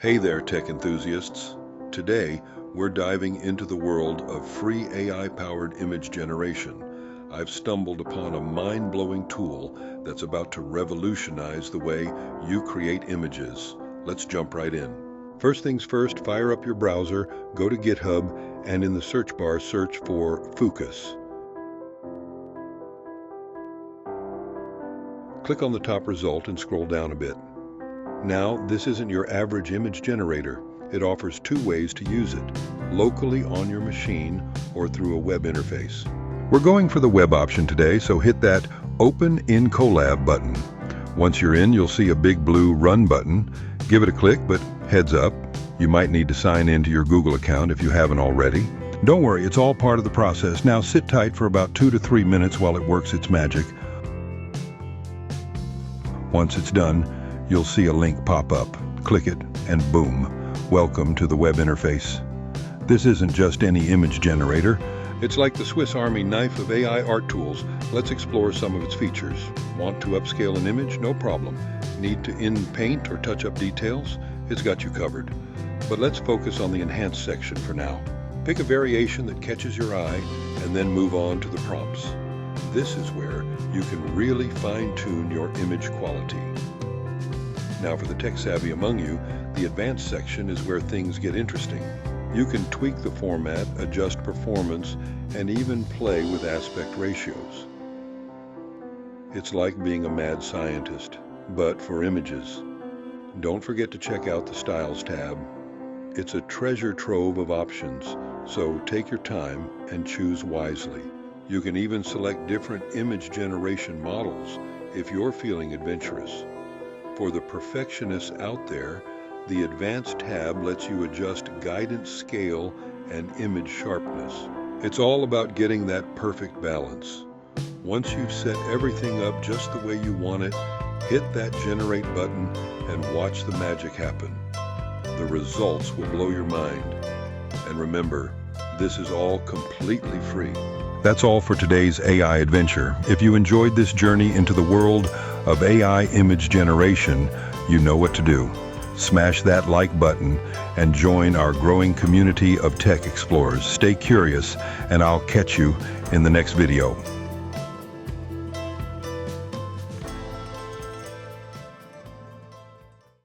Hey there, tech enthusiasts. Today, we're diving into the world of free AI-powered image generation. I've stumbled upon a mind-blowing tool that's about to revolutionize the way you create images. Let's jump right in. First things first, fire up your browser, go to GitHub, and in the search bar, search for Fooocus. Click on the top result and scroll down a bit. Now, this isn't your average image generator. It offers two ways to use it, locally on your machine or through a web interface. We're going for the web option today, so hit that Open in Colab button. Once you're in, you'll see a big blue Run button. Give it a click, but heads up, you might need to sign into your Google account if you haven't already. Don't worry, it's all part of the process. Now sit tight for about 2 to 3 minutes while it works its magic. Once it's done, you'll see a link pop up. Click it, and boom, welcome to the web interface. This isn't just any image generator. It's like the Swiss Army knife of AI art tools. Let's explore some of its features. Want to upscale an image? No problem. Need to in-paint or touch up details? It's got you covered. But let's focus on the enhance section for now. Pick a variation that catches your eye, and then move on to the prompts. This is where you can really fine-tune your image quality. Now for the tech-savvy among you, the advanced section is where things get interesting. You can tweak the format, adjust performance, and even play with aspect ratios. It's like being a mad scientist, but for images. Don't forget to check out the Styles tab. It's a treasure trove of options, so take your time and choose wisely. You can even select different image generation models if you're feeling adventurous. For the perfectionists out there, the Advanced tab lets you adjust guidance scale and image sharpness. It's all about getting that perfect balance. Once you've set everything up just the way you want it, hit that Generate button and watch the magic happen. The results will blow your mind. And remember, this is all completely free. That's all for today's AI adventure. If you enjoyed this journey into the world of AI image generation, you know what to do. Smash that like button and join our growing community of tech explorers. Stay curious, and I'll catch you in the next video.